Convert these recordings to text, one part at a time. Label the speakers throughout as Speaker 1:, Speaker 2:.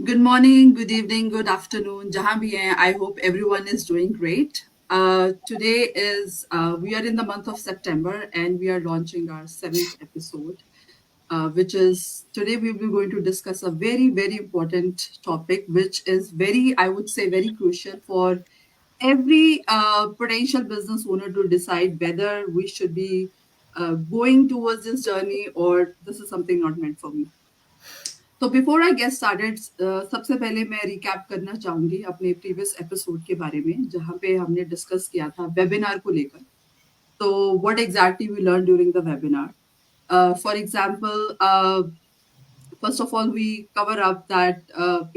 Speaker 1: Good morning, good evening, good afternoon. Jahan bhi hai, I hope everyone is doing great. Today is we are in the month of September and we are launching our seventh episode, which is today we will be going to discuss a very important topic, which is very, I would say, very crucial for every potential business owner to decide whether we should be going towards this journey or this is something not meant for me. तो before I get started सबसे पहले मैं recap करना चाहूंगी अपने previous episode के बारे में जहां पे हमने डिस्कस किया था वेबिनार को लेकर तो what exactly we learn during the webinar for example first of all we cover up that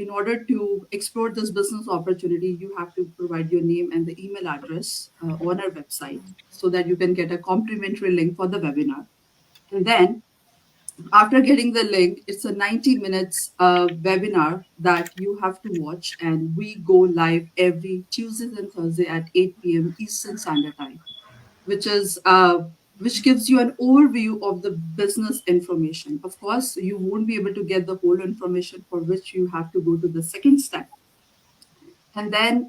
Speaker 1: in order to explore this business opportunity you have to provide your name and the email address on our website so that you can get a complimentary link for the webinar and then after getting the link, it's a 90 minutes webinar that you have to watch, and we go live every Tuesdays and Thursday at 8 p.m. Eastern Standard Time, which is which gives you an overview of the business information. Of course, you won't be able to get the whole information for which you have to go to the second step, and then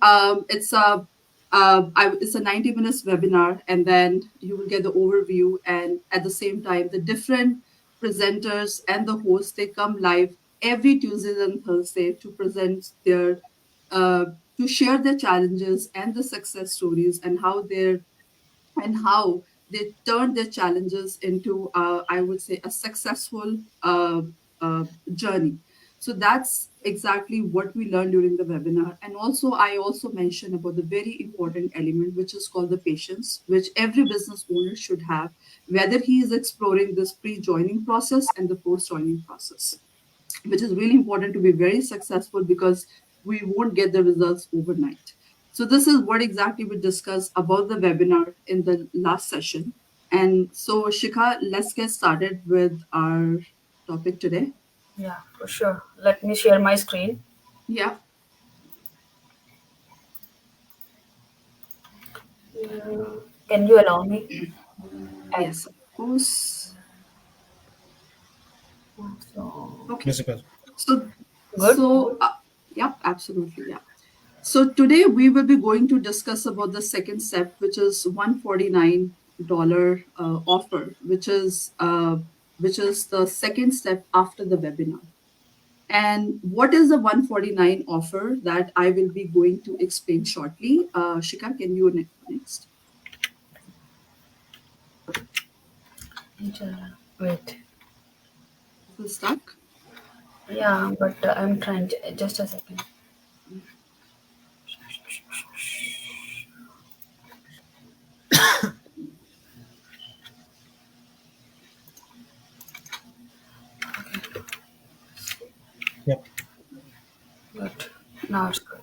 Speaker 1: it's a 90 minutes webinar and then you will get the overview and at the same time the different presenters and the hosts they come live every Tuesday and Thursday to present their uh, to share their challenges and the success stories and how they turned their challenges into, I would say, a successful journey. So that's exactly what we learned during the webinar. And also, I also mentioned about the very important element, which is called the patience, which every business owner should have, whether he is exploring this pre-joining process and the post-joining process, which is really important to be very successful because we won't get the results overnight. So this is what exactly we discussed about the webinar in the last session. And so Shikha, let's get started with our topic today.
Speaker 2: Yeah, for sure. Let me share my screen.
Speaker 1: Yeah.
Speaker 2: Can you allow me?
Speaker 1: Yes, of course.
Speaker 2: So,
Speaker 1: Okay.
Speaker 3: Yes, Akash.
Speaker 1: So,
Speaker 2: good.
Speaker 1: yeah, absolutely. Yeah. So today we will be going to discuss about the second step, which is $149 offer, which is the second step after the webinar. And what is the 149 offer that I will be going to explain shortly? Shika, can you next?
Speaker 2: Wait.
Speaker 1: Is it stuck?
Speaker 2: Yeah, but I'm trying to, just a second.
Speaker 3: Yep.
Speaker 2: Good. Now it's good.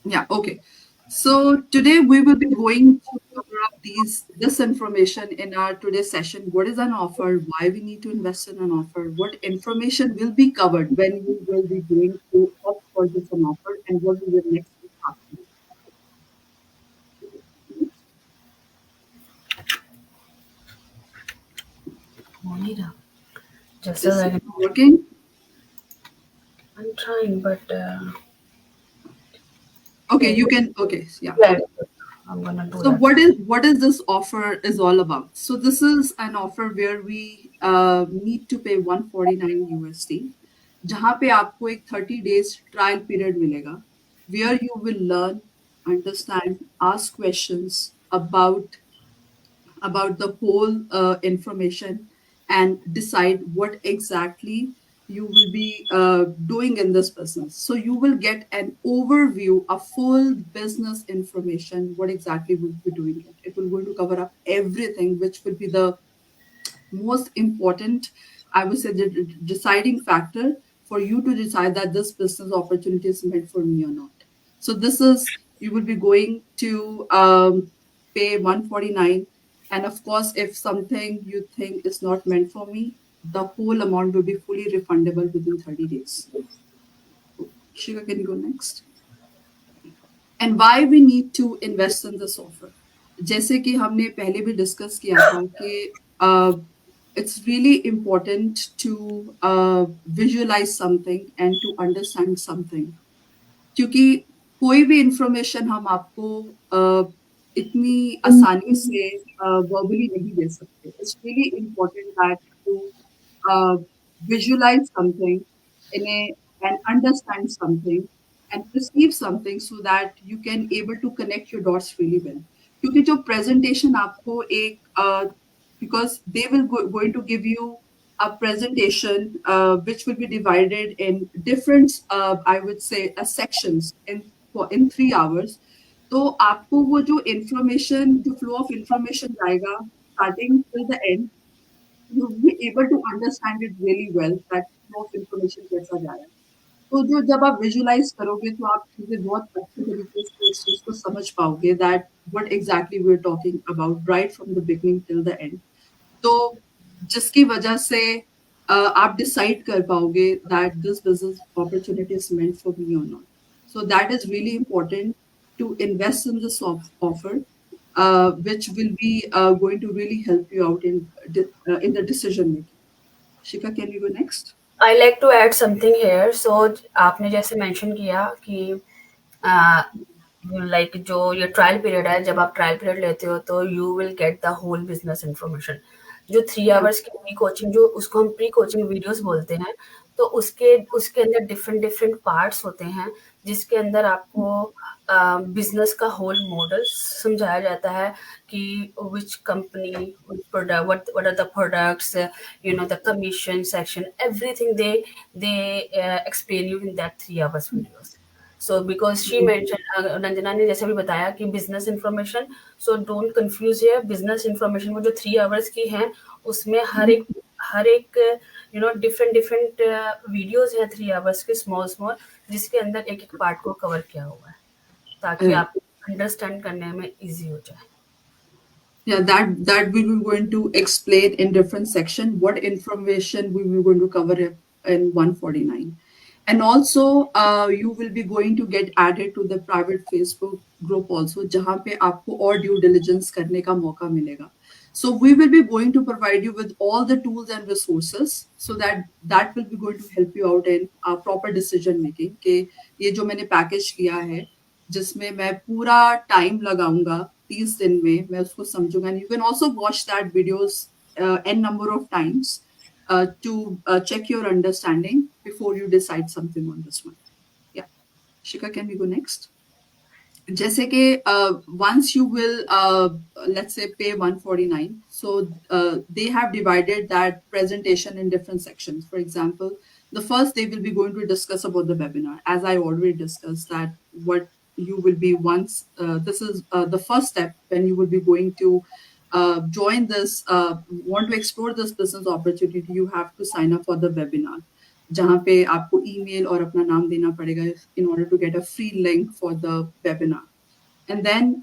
Speaker 1: Yeah, okay. So today we will be going to cover up this information in our today's session. What is an offer? Why we need to invest in an offer? What information will be covered when we will be going to opt for this an offer, and what will the next step after?
Speaker 2: Monira. Just a
Speaker 1: Is it
Speaker 2: second.
Speaker 1: working?
Speaker 2: I'm trying, but
Speaker 1: Okay,
Speaker 2: okay.
Speaker 1: you can. Okay, yeah.
Speaker 2: Yeah, I'm gonna do
Speaker 1: So
Speaker 2: that.
Speaker 1: what is this offer is all about? So this is an offer where we need to pay 149 USD, जहाँ पे आपको एक 30 days trial period मिलेगा, where you will learn, understand, ask questions about the whole information and decide what exactly you will be doing in this business. So you will get an overview, a full business information, what exactly we'll be doing it. It will going to cover up everything, which will be the most important, I would say, the deciding factor for you to decide that this business opportunity is meant for me or not. So this is you will be going to pay 149, and of course, if something you think is not meant for me, the whole amount will be fully refundable within 30 days. Shika, can you go next? And why we need to invest in this offer? जैसे कि हमने पहले भी discuss किया था कि it's really important to visualize something and to understand something. क्योंकि कोई भी इंफॉर्मेशन हम आपको इतनी आसानी से वर्बली नहीं दे सकते. It's really important that you visualize something in a and understand something and perceive something so that you can able to connect your dots really well. क्योंकि जो presentation आपको एक because they will going to give you a presentation which will be divided in different I would say sections in 3 hours. तो आपको वो जो information जो flow of information जाएगा starting till the end, you'll be able to understand it really well that flow of information कैसा जा रहा है. तो जो जब आप विजुअलाइज करोगे तो आप चीज़ें बहुत अच्छे तरीके से इस चीज़ को समझ पाओगे that what exactly we are talking about right from the beginning till the end. तो जिसकी वजह से आप डिसाइड कर पाओगे that this business opportunity is meant for me और not. So that is really important to invest in this offer, which will be going to really help you out in the decision making. Shika, can you go next?
Speaker 2: I like to add something here. So आपने जैसे mention किया कि like जो ये trial period है, जब आप trial period लेते हो तो you will get the whole business information. जो 3 आवर्स की प्री कोचिंग, जो उसको हम प्री कोचिंग वीडियोस बोलते हैं, तो उसके उसके अंदर डिफरेंट डिफरेंट पार्ट्स होते हैं, जिसके अंदर आपको बिजनेस का होल मॉडल समझाया जाता है कि which company, product, what are the products, you know, the commission section, everything they explain you in that 3 hours videos. So because she mentioned, Ranjana ने जैसे भी बताया कि business information, so don't confuse here. business information वो जो 3 hours की हैं, उसमें हर एक you know different different videos है 3 hours के, small जिसके अंदर एक एक पार्ट को कवर किया हुआ है, ताकि
Speaker 1: Uh,
Speaker 2: आप अंडरस्टैंड करने में इजी हो जाए.
Speaker 1: Yeah, that we will going to explain in different section what information we will going to cover in 149. And also you will be going to get added to the private Facebook group also, जहाँ पे आपको और due diligence करने का मौका मिलेगा. So we will be going to provide you with all the tools and resources so that will be going to help you out in proper decision making. कि ये जो मैंने पैकेज किया है जिसमें मैं पूरा टाइम लगाऊंगा 30 दिन में, मैं उसको समझूंगा. And you can also watch that videos an number of times to check your understanding before you decide something on this one. Yeah. Shika, can we go next? जैसे कि once you will let's say pay 149, so they have divided that presentation in different sections. For example, the first they will be going to discuss about the webinar, as I already discussed that what you will be once this is the first step when you will be going to join this want to explore this business opportunity. You have to sign up for the webinar, जहाँ पे आपको email और अपना नाम देना पड़ेगा in order to get a free link for the webinar. And then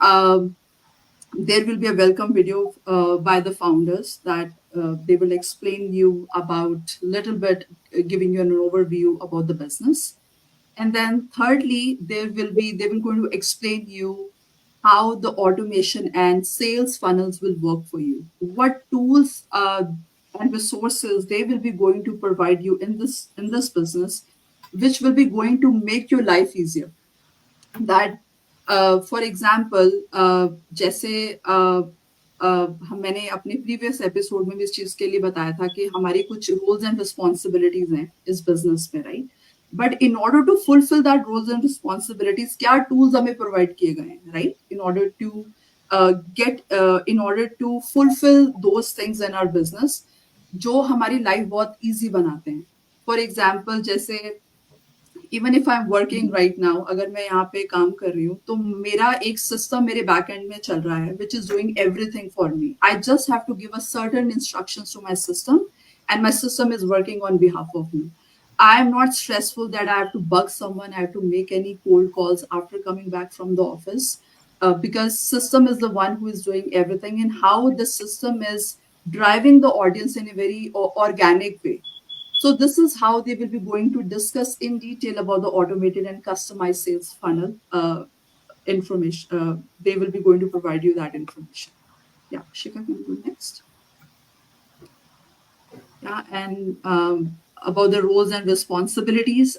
Speaker 1: there will be a welcome video by the founders that they will explain you about little bit, giving you an overview about the business. And then thirdly, they will going to explain you how the automation and sales funnels will work for you. What tools and resources they will be going to provide you in this business, which will be going to make your life easier. That for example जैसे मैंने अपने previous episode में भी इस चीज के लिए बताया था कि हमारी कुछ रोल्स एंड रिस्पॉन्सिबिलिटीज हैं इस बिजनेस में, right. But in order to fulfill that roles and responsibilities क्या टूल्स हमें प्रोवाइड किए गए हैं, right, in order to get in order to fulfill those things in our business जो हमारी लाइफ बहुत ईजी बनाते हैं. फॉर एग्जाम्पल जैसे even if I am working right now, अगर मैं यहाँ पे काम कर रही हूँ तो मेरा एक सिस्टम मेरे बैक एंड में चल रहा है which is doing everything for me. I just have to give a certain instructions to my system and my system is working on behalf of me. I am not stressful that I have to bug someone, I have to make any cold calls after coming back from the office, because system is the one who is doing everything, and how the system is driving the audience in a very organic way. So this is how they will be going to discuss in detail about the automated and customized sales funnel information. They will be going to provide you that information. Yeah, Shika, can you go next? Yeah, and about the roles and responsibilities,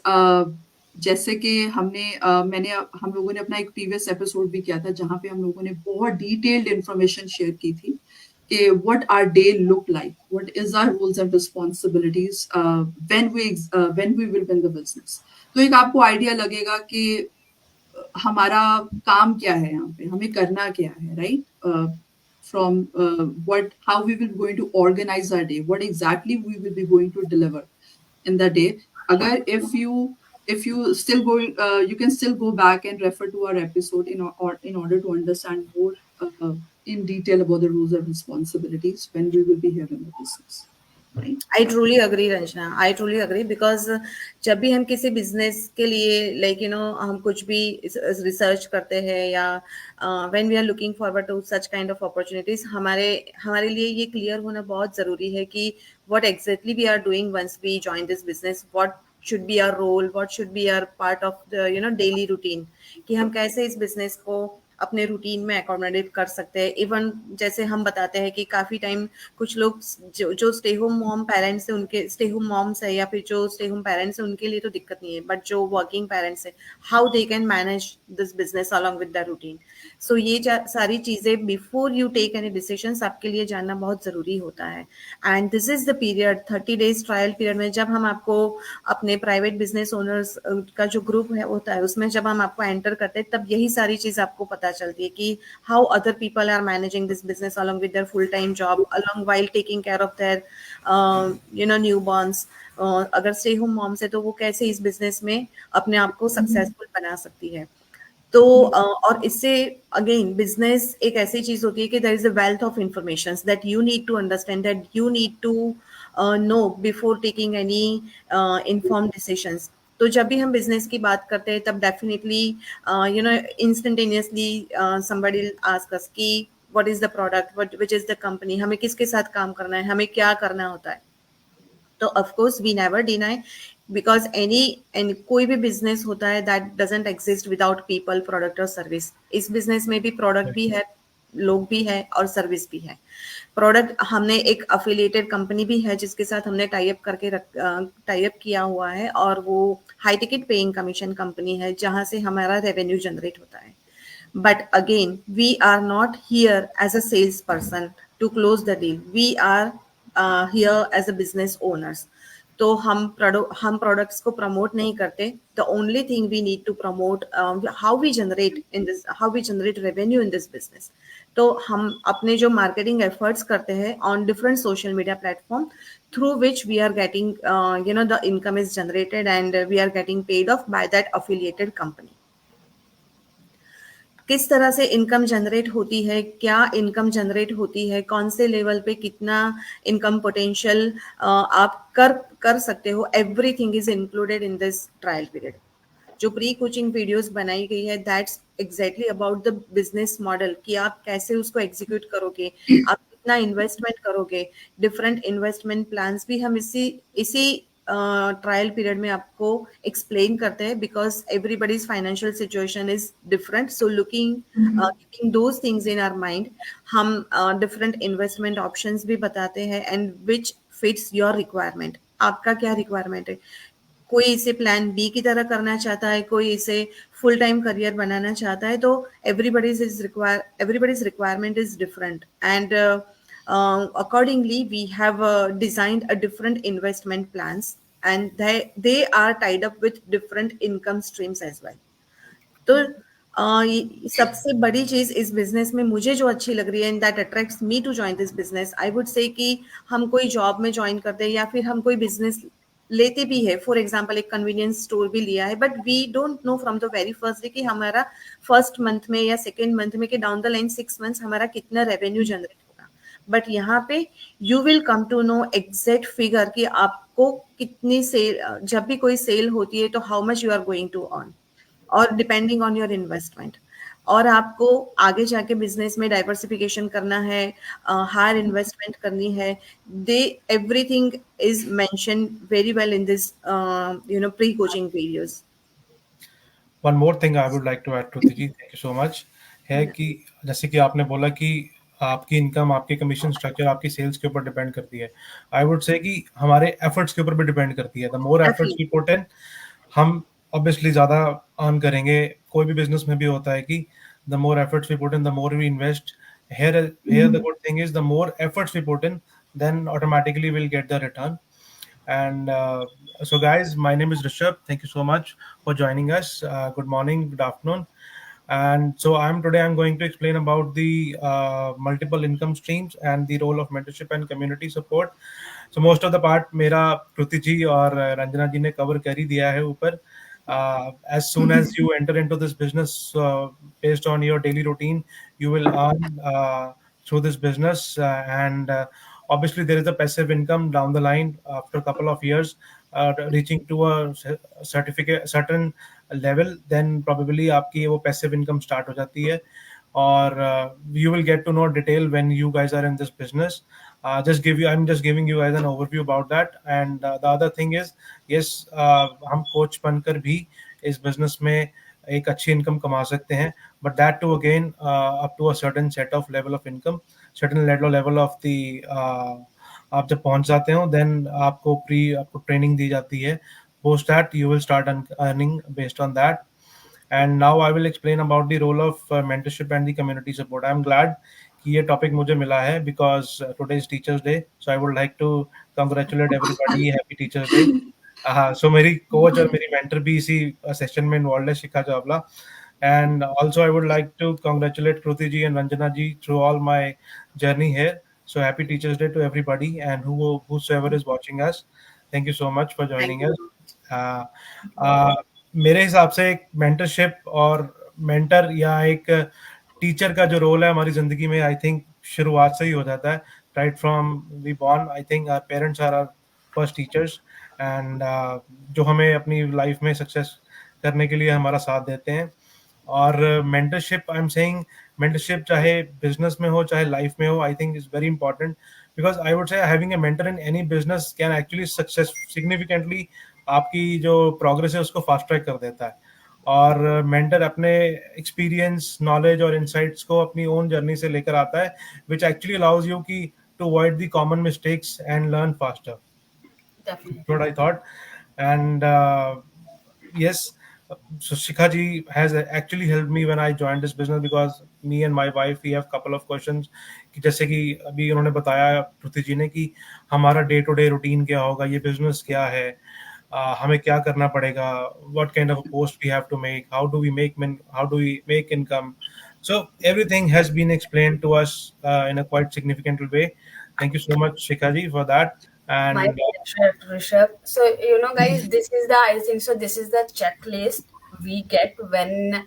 Speaker 1: जैसे कि हम लोगों ने अपना एक previous episode भी किया था जहाँ पे हम लोगों ने बहुत डिटेल्ड इंफॉर्मेशन शेयर की थी कि what our day look like, what is our roles and responsibilities when we will win the business. तो एक आपको आइडिया लगेगा कि हमारा काम क्या है यहाँ पे, हमें करना क्या है, right? From what how we will going to organize our day, what exactly we will be going to deliver in the day. Agar if you still going, you can still go back and refer to our episode or in order to understand more in detail about the rules and responsibilities when we will be here in the business, right?
Speaker 3: I truly agree Ranjana, I truly agree, because जब भी हम किसी business के लिए like हम कुछ भी research करते हैं या when we are looking forward to such kind of opportunities, हमारे हमारे लिए ये क्लियर होना बहुत ज़रूरी है कि what exactly we are doing once we join this business, what should be our role, what should be our part of the daily routine, कि हम कैसे इस बिजनेस को अपने रूटीन में अकोमोडेट कर सकते हैं। इवन जैसे हम बताते हैं कि काफ़ी टाइम कुछ लोग जो स्टे होम मॉम पेरेंट्स है, उनके स्टे होम मॉम्स है या फिर जो स्टे होम पेरेंट्स है, उनके लिए तो दिक्कत नहीं है, बट जो वर्किंग पेरेंट्स है, how they can manage this business along with the routine. So ये सारी चीज़ें before you take any decisions आपके लिए जानना बहुत ज़रूरी होता है। And this is the period, 30 days trial period में, जब हम आपको अपने प्राइवेट बिजनेस ओनर्स का जो ग्रुप है होता है, उसमें जब हम आपको एंटर करते हैं, तब यही सारी चीज़ आपको पता चलती है कि how other people are managing this business along with their full time job, along while taking care of their newborns. अगर स्टे होम मॉम्स है तो वो कैसे इस बिजनेस में अपने आप को सक्सेसफुल बना सकती है। तो और इससे अगेन बिजनेस एक ऐसी चीज होती है कि there is a wealth of information that you need to understand, that you need to know before taking any informed decisions. तो जब भी हम बिजनेस की बात करते हैं तब definitely instantaneously somebody ask us कि what is the product, which is the company, हमें किसके साथ काम करना है, हमें क्या करना होता है। तो of course we never deny, because any कोई भी बिजनेस होता है that doesn't exist without people, product और सर्विस। इस बिजनेस में भी प्रोडक्ट भी है, लोग भी है और सर्विस भी है। प्रोडक्ट, हमने एक अफिलिएटेड कंपनी भी है जिसके साथ हमने टाई अप किया हुआ है, और वो high ticket paying commission company है जहां से हमारा रेवेन्यू जनरेट होता है। But again, we are not here as a salesperson to close the deal. We are here as a business owners. तो हम प्रोडक्ट्स को प्रमोट नहीं करते। The only thing we need to promote how we generate revenue in this business. तो हम अपने जो marketing efforts करते हैं on different social media platform, through which we are getting the income is generated and we are getting paid off by that affiliated company. किस तरह से income generate होती है, क्या इनकम जनरेट होती है, कौन से लेवल पे कितना इनकम पोटेंशियल आप कर सकते हो, everything is included in this trial period. जो प्री कोचिंग वीडियोस बनाई गई है, that's exactly about the business model, कि आप कैसे उसको एग्जीक्यूट करोगे, आप कितना इन्वेस्टमेंट करोगे। डिफरेंट इन्वेस्टमेंट प्लान्स भी हम इसी इसी ट्रायल पीरियड में आपको एक्सप्लेन करते हैं, because everybody's financial situation is different. So keeping those things in our mind, हम डिफरेंट इन्वेस्टमेंट ऑप्शंस भी बताते हैं and which fits your requirement. आपका क्या रिक्वायरमेंट है, कोई इसे प्लान बी की तरह करना चाहता है, कोई इसे फुल टाइम करियर बनाना चाहता है, तो everybody's requirement is different and accordingly we have designed a different investment plans, and they are tied up with different income streams as well. तो सबसे बड़ी चीज इस बिजनेस में मुझे जो अच्छी लग रही है and that attracts me to join this business, I would say कि हम कोई जॉब में ज्वाइन करते हैं या फिर हम कोई बिजनेस लेते भी है, फॉर एग्जांपल एक कन्वीनियंस स्टोर भी लिया है, but we don't know from the very first day कि हमारा फर्स्ट मंथ में या सेकेंड मंथ में कि डाउन द लाइन 6 months हमारा कितना रेवेन्यू जनरेट होगा। बट यहाँ पे you will come to know exact figure कि आपको कितनी सेल, जब भी कोई सेल होती है तो how much you are going to earn, और डिपेंडिंग ऑन योर इन्वेस्टमेंट। और आपको आगे जाके बिजनेस में डाइवर्सिफिकेशन करना है, हायर इन्वेस्टमेंट करनी है, they everything is mention very well in this pre coaching videos.
Speaker 4: One more thing I would like to add to दीदी, थैंक यू सो मच, है कि जैसे कि आपने बोला कि आपकी इनकम, आपके कमीशन स्ट्रक्चर आपकी सेल्स के ऊपर डिपेंड करती है। आई वुड से कि हमारे एफर्ट्स के ऊपर भी डिपेंड करती है। The more efforts we put in, हम ऑब्वियसली ज़्यादा अर्न करेंगे। कोई भी बिजनेस में भी होता है कि the more efforts we put in, the more we invest. Here the good thing is, the more efforts we put in, then automatically we'll get the return. And so, guys, my name is Rishabh. Thank you so much for joining us. Good morning, good afternoon. And so, I'm going to explain about the multiple income streams and the role of mentorship and community support. So, most of the part मेरा कृति जी और रंजना जी ने cover कर ही दिया है ऊपर. As soon as you enter into this business, based on your daily routine, you will earn through this business, and obviously there is a passive income down the line after a couple of years, reaching to a certain level, then probably आपकी वो passive income start हो जाती है. Or you will get to know detail when you guys are in this business. I'm just giving you guys an overview about that. And the other thing is, yes, हम coach बनकर भी इस business में एक अच्छी income कमा सकते हैं, but that too again up to a certain set of level of income, certain level of the आप जब पहुंच जाते हो, then आपको ट्रेनिंग दी जाती है. Post that you will start earning based on that. And now I will explain about the role of mentorship and the community support. I'm glad कि ये टॉपिक मुझे मिला है because today is Teachers Day, so I would like to congratulate everybody. Happy Teachers Day. So मेरी coach और मेरी mentor भी इसी सेशन में इन्वॉल्व है, शिखा Chawla. And also I would like to congratulate Kruti ji and Ranjana ji through all my journey here. So happy Teachers Day to everybody, and whosoever is watching us. Thank you so much for joining us. मेरे हिसाब से एक mentorship और mentor या एक teacher का जो role है हमारी जिंदगी में, आई थिंक शुरुआत से ही हो जाता है. Right from we born, I think our parents are our first teachers, and जो हमें अपनी लाइफ में सक्सेस करने के लिए हमारा साथ देते हैं. और mentorship, I am saying mentorship चाहे बिजनेस में हो चाहे लाइफ में हो, I think is very important, because I would से having a mentor in any business can actually success significantly आपकी जो प्रोग्रेस है उसको फास्ट ट्रैक कर देता है. और मेंटर अपने एक्सपीरियंस, नॉलेज और इनसाइट्स को अपनी ओन जर्नी से लेकर आता है, विच एक्चुअली अलाउज यू की to avoid the common mistakes and learn faster. What I thought. And yes, so Shikha ji has actually helped me when I joined this business, because me and my wife, we have couple of questions कि जैसे कि अभी उन्होंने बताया पृथ्वी जी ने कि हमारा day to day routine क्या होगा, ये बिजनेस क्या है, हमें क्या करना पड़ेगा, what kind of a post we have to make, how do we make income. So everything has been explained to us in a quite significant way. Thank you so much, Shikha ji, for that. And
Speaker 2: My pleasure, Rishabh. So, guys, I think so, this is the checklist we get when,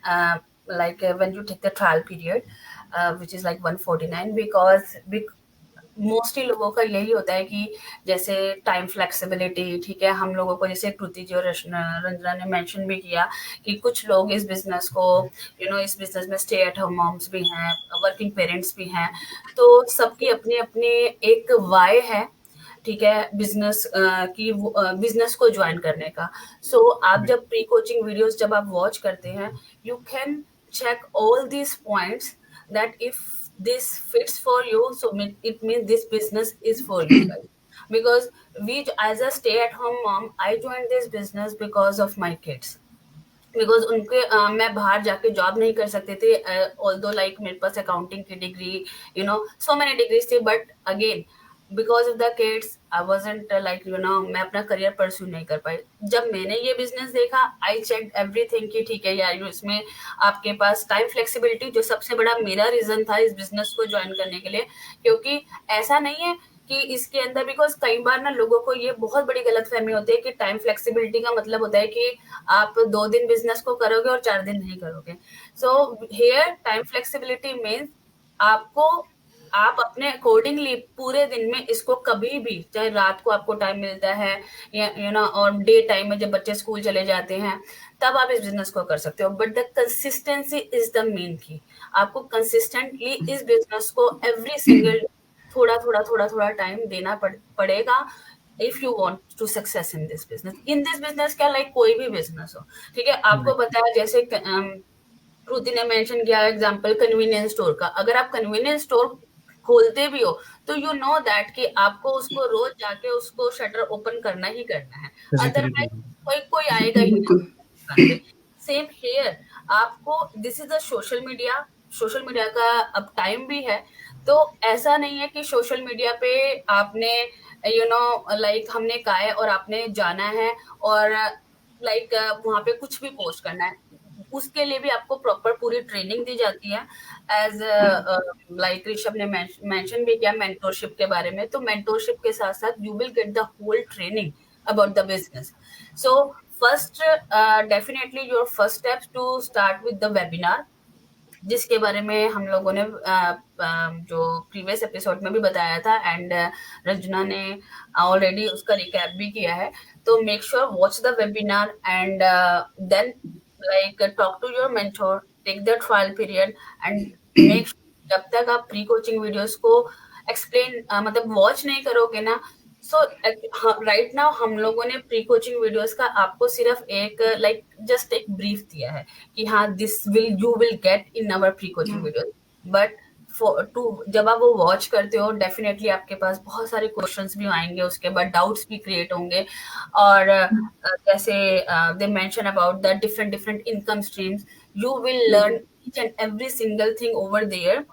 Speaker 2: when you take the trial period, which is like 149, because mostly लोगों का यही होता है कि जैसे time flexibility, ठीक है, हम लोगों को जैसे कृति जी और रंजना ने मेंशन भी किया कि कुछ लोग इस बिजनेस को इस बिजनेस में स्टे एट होम मॉम्स भी हैं, वर्किंग पेरेंट्स भी हैं, तो सबकी अपनी अपनी एक वाई है, ठीक है, बिजनेस को ज्वाइन करने का. सो आप जब प्री कोचिंग वीडियोस जब आप वॉच करते हैं, you can check all these points that if this fits for you, so it means this business is for you guys. Because as a stay-at-home mom, I joined this business because of my kids. Because उनके मैं बाहर जाके job नहीं कर सकते थे, although like मेरे पास accounting की डिग्री, सो मेनी डिग्रीज थी, but again because of the kids I wasn't like मैं अपना करियर परस्यू नहीं कर पाई. जब मैंने ये बिजनेस देखा, आई चेक एवरीथिंग कि ठीक है यार, इसमें आपके पास टाइम फ्लेक्सिबिलिटी, जो सबसे बड़ा मेरा रीजन था इस बिजनेस को ज्वाइन करने के लिए, क्योंकि ऐसा नहीं है कि इसके अंदर, बिकॉज कई बार ना लोगों को ये बहुत बड़ी गलतफहमी होती है कि टाइम फ्लेक्सिबिलिटी का मतलब होता है कि आप 2 दिन बिजनेस को करोगे और 4 दिन नहीं करोगे. So here time flexibility means आप अपने अकॉर्डिंगली पूरे दिन में इसको कभी भी, चाहे रात को आपको टाइम मिलता है या और डे टाइम में जब बच्चे स्कूल चले जाते हैं, तब आप इस बिजनेस को कर सकते हो. But the consistency is the main की. आपको कंसिस्टेंटली इस बिजनेस को एवरी सिंगल थोड़ा टाइम देना पड़ेगा if you want to success in this business क्या, लाइक कोई भी बिजनेस हो, ठीक है. आपको पता है, जैसे कृति ने मेंशन किया एग्जांपल कन्वीनियंस स्टोर का. अगर आप कन्वीनियंस स्टोर खोलते भी हो तो यू नो दैट कि आपको उसको रोज जाके उसको शटर ओपन करना ही करना है,
Speaker 4: फिजिकली
Speaker 2: अदरवाइज कोई कोई आएगा ही नहीं
Speaker 1: बिल्कुल
Speaker 2: दुकान पे। सेम हेयर, आपको this is the social media का अब टाइम भी है, तो ऐसा नहीं है कि सोशल मीडिया पे आपने लाइक हमने कहा है और आपने जाना है और लाइक वहां पे कुछ भी पोस्ट करना है, उसके लिए भी आपको प्रॉपर पूरी ट्रेनिंग दी जाती है। एज लाइक ऋषभ ने मेंशन भी किया मेंटोरशिप के बारे में, तो मेंटोरशिप के साथ साथ you will get the whole training about the business. So first definitely your first step to start with the webinar, जिसके बारे में हम लोगों ने जो प्रीवियस एपिसोड में भी बताया था, एंड रंजना ने ऑलरेडी उसका रिकैप भी किया है। तो make sure watch the webinar and then like talk to your mentor, take the trial period and make जब तक आप प्री कोचिंग वीडियोस को एक्सप्लेन मतलब वॉच नहीं करोगे ना, सो राइट नाउ हम लोगों ने प्री कोचिंग वीडियोस का आपको सिर्फ एक लाइक जस्ट एक ब्रीफ दिया है कि हाँ this will you will get in our pre coaching video, but to जब आप वो वॉच करते हो डेफिनेटली आपके पास बहुत सारे क्वेश्चंस भी आएंगे, उसके बाद डाउट्स भी क्रिएट होंगे, और जैसे they mention about the different different income streams, you will learn each and every single thing over there,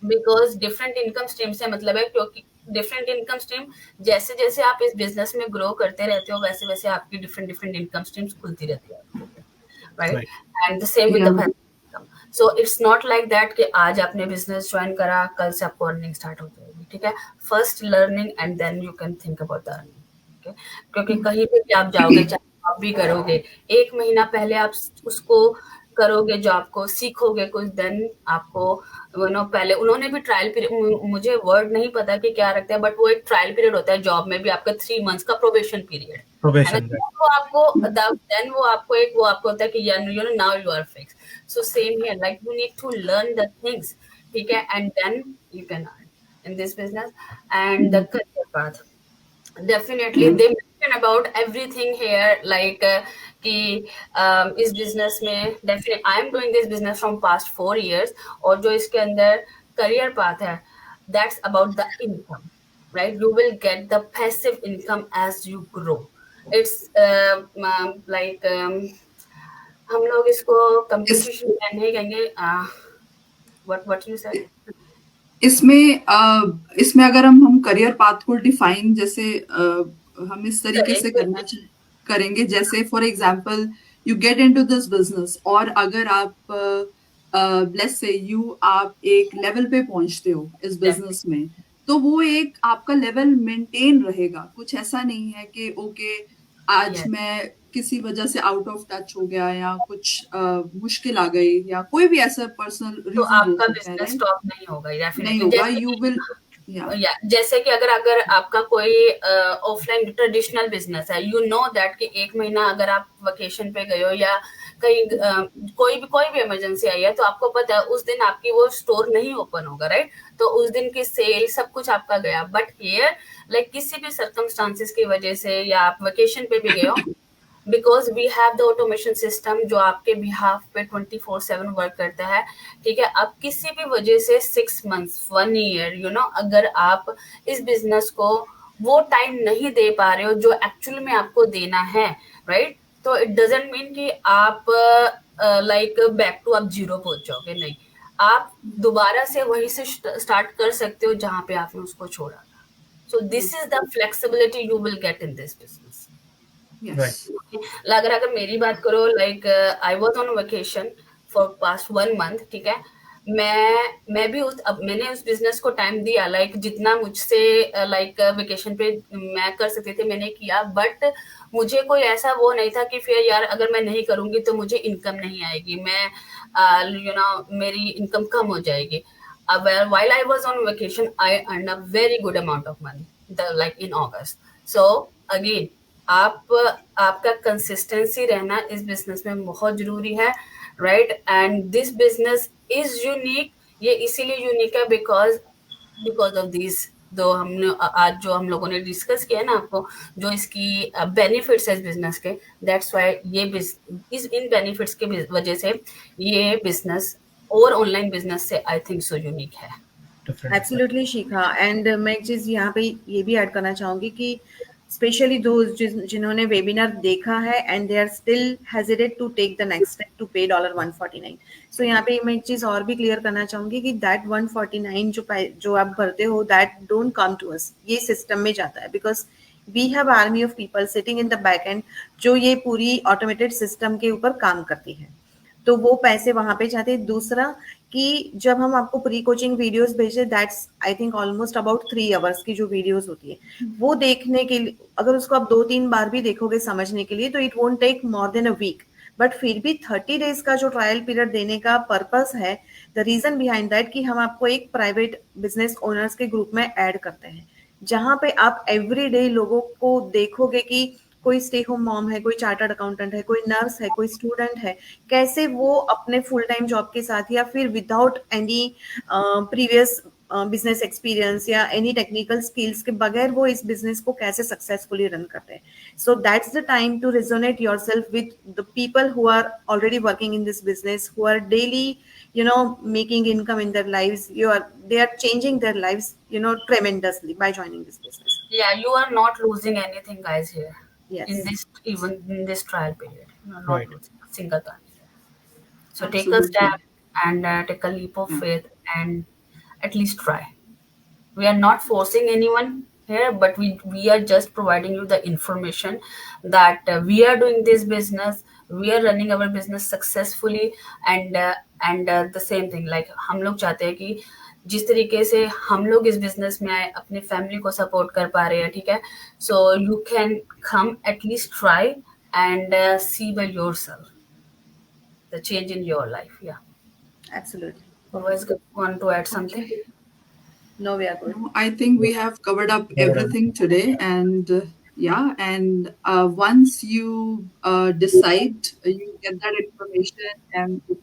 Speaker 2: because different income stream से मतलब है क्योंकि डिफरेंट इनकम स्ट्रीम जैसे जैसे आप इस बिजनेस में ग्रो करते रहते हो वैसे वैसे आपकी डिफरेंट डिफरेंट इनकम स्ट्रीम्स खुलती रहती है, right, and the same with the
Speaker 1: या
Speaker 2: income. So it's not like that कि आज आपने बिजनेस ज्वाइन करा कल से आपको अर्निंग स्टार्ट हो जाएगी, ठीक है, first learning and then you can think about the earning, ठीक है, क्योंकि कहीं पे भी आप जाओगे चाहे आप भी करोगे, एक महीना पहले आप उसको करोगे जॉब को सीखोगे कुछ, देन आपको पहले उन्होंने भी ट्रायल पीरियड, मुझे वर्ड नहीं पता कि क्या रखते हैं, बट वो एक ट्रायल पीरियड होता है जॉब में भी आपका 3 मंथ्स का प्रोबेशन पीरियड है ना,
Speaker 4: प्रोबेशन
Speaker 2: then वो आपको देन वो आपको एक वो आपको होता है कि now you are fix. So same here, like you need to learn the things, ठीक है, and then you can earn in this business and the career path. Definitely they mention about everything here, like कि इस business में definite I am doing this business from past 4 years, और जो इसके अंदर career path है that's about the income, right, you will get the passive income as you grow। it's like हम लोग इसको
Speaker 1: इस
Speaker 2: कंपटीशन नहीं कहेंगे, what you said।
Speaker 1: इसमें अगर हम करियर पाथ को डिफाइन जैसे हम इस तरीके से करना करेंगे, जैसे for example you get into this business, और अगर आप लेट्स से आप एक लेवल पे पहुंचते हो इस बिजनेस में, तो वो एक आपका लेवल मेंटेन रहेगा, कुछ ऐसा नहीं है कि ओके आज
Speaker 2: Yes।
Speaker 1: मैं किसी वजह से आउट ऑफ टच हो गया या कुछ मुश्किल आ गई या कोई भी ऐसा पर्सनल
Speaker 2: तो
Speaker 1: रीजन हो
Speaker 2: आपका
Speaker 1: सकता है,
Speaker 2: बिजनेस
Speaker 1: राइट?
Speaker 2: स्टॉप नहीं होगा
Speaker 1: नहीं
Speaker 2: डेफिनेटली,
Speaker 1: होगा,
Speaker 2: जैसे
Speaker 1: यू विल या
Speaker 2: या जैसे कि अगर अगर आपका कोई ऑफलाइन ट्रेडिशनल बिजनेस है, यू नो दैट कि एक महीना अगर आप वेकेशन पे गए हो या कहीं कोई भी इमरजेंसी आई है, तो आपको पता है उस दिन आपकी वो स्टोर नहीं ओपन होगा, राइट, तो उस दिन की सेल सब कुछ आपका गया। बट हियर लाइक किसी भी सर्कमस्टांसिस की वजह से या आप वेकेशन पे भी गए हो, because we have the automation system जो आपके बिहाफ पे 24/7 वर्क करता है, ठीक है। अब किसी भी वजह से 6 months 1 year अगर आप इस बिजनेस को वो टाइम नहीं दे पा रहे हो जो एक्चुअल में आपको देना है, राइट, तो इट डजेंट मीन कि आप लाइक बैक टू आप जीरो पहुंच जाओगे, नहीं, आप दोबारा से वहीं से स्टार्ट कर सकते हो जहां पे आपने उसको छोड़ा था। So this is the flexibility you will get in this business.
Speaker 1: Yes
Speaker 2: अगर मेरी बात करो, like I was on vacation for past 1 month, ठीक है, मैं भी मैंने उस बिजनेस को टाइम दिया, लाइक जितना मुझसे लाइक वेकेशन पे मैं कर सकती थी मैंने किया, बट मुझे कोई ऐसा वो नहीं था कि फिर यार अगर मैं नहीं करूंगी तो मुझे इनकम नहीं आएगी, मैं मेरी इनकम कम हो जाएगी। while I was on vacation, I earned a very good amount of money, like in August. So again, आपका कंसिस्टेंसी रहना इस बिजनेस में बहुत जरूरी है, right, and this business is unique. ये इसीलिए यूनिक है बिकॉज ऑफ दिस दो हमने आज जो हम लोगों ने डिस्कस किया ना आपको, जो इसकी बेनिफिट्स है इस बिजनेस के, दैट्स व्हाई ये इन बेनिफिट्स के वजह से ये बिजनेस और ऑनलाइन बिजनेस से आई थिंक सो यूनिक है।
Speaker 4: different.
Speaker 3: एब्सोल्युटली शिखा एंड मैं एक चीज यहाँ पे ये भी ऐड करना चाहूंगी कि स्पेशली दोज जिन्होंने वेबिनार देखा है and they are still hesitate to take the next step to pay $149. सो यहाँ पे मैं एक चीज और भी क्लियर करना चाहूंगी कि दैट 149 जो आप भरते हो that don't come to us, ये सिस्टम में जाता है because we have army of people sitting in the back end जो ये पूरी ऑटोमेटेड सिस्टम के ऊपर काम करती है, तो वो पैसे वहां पे जाते हैं। दूसरा कि जब हम आपको प्री कोचिंग वीडियोस भेजे that's I think almost about 3 hours की जो वीडियोस होती है वो देखने के लिए अगर उसको आप 2-3 बार भी देखोगे समझने के लिए तो it won't take more than a week, but फिर भी 30 days का जो ट्रायल पीरियड देने का पर्पस है, द रीजन बिहाइंड दैट कि हम आपको एक प्राइवेट बिजनेस ओनर्स के ग्रुप में ऐड करते हैं जहां पे आप एवरीडे लोगों को देखोगे कि कोई स्टे होम मॉम है, कोई चार्टर्ड अकाउंटेंट है, कोई नर्स है, कोई स्टूडेंट है, कैसे वो अपने फुल टाइम जॉब के साथ या फिर without any previous business experience या एनी टेक्निकल स्किल्स के बगैर वो इस बिजनेस को कैसे सक्सेसफुली रन करते हैं। So that's the time to resonate yourself with the people who are already working in this business, who are daily making income in their lives. They are changing their lives tremendously by joining this business.
Speaker 2: Yeah, you are not losing anything, guys, here.
Speaker 3: Yes.
Speaker 2: In this trial period, you are not
Speaker 4: Right.
Speaker 2: losing a single time. So take a
Speaker 1: Absolutely.
Speaker 2: step and take a leap of faith and at least try. We are not forcing anyone here, but we are just providing you the information that we are doing this business, we are running our business successfully, and the same thing, like हम लोग चाहते हैं कि जिस तरीके से हम लोग इस बिजनेस में आए अपनी फैमिली को सपोर्ट कर पा रहे हैं, ठीक है, so you can come at least try and see by yourself the change in your life. Yeah.
Speaker 3: Absolutely.
Speaker 2: Always want to add something?
Speaker 3: No, we are good.
Speaker 1: No, I think we have covered up everything today, and yeah, and once you decide, you get that information, and if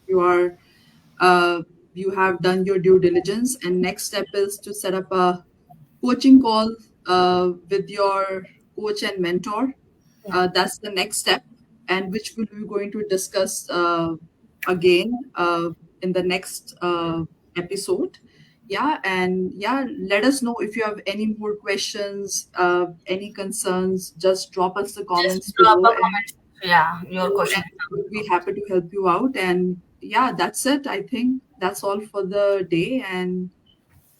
Speaker 1: you have done your due diligence, and next step is to set up a coaching call with your coach and mentor. That's the next step, and which we'll be going to discuss again in the next episode. Yeah, and yeah, let us know if you have any more questions, any concerns. Just drop us the comments
Speaker 2: Just drop
Speaker 1: below,
Speaker 2: a comment. Yeah, your question.
Speaker 1: and we'll be happy to help you out. And yeah, that's it. I think that's all for the day, and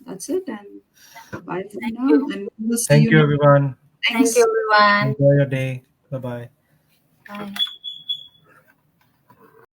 Speaker 1: that's it. And bye for
Speaker 2: Thank
Speaker 1: now.
Speaker 2: you.
Speaker 1: And we will see
Speaker 4: Thank
Speaker 1: you
Speaker 4: you,
Speaker 1: next.
Speaker 4: everyone.
Speaker 2: Thank you, everyone.
Speaker 4: Enjoy your day. Bye bye.
Speaker 2: Bye.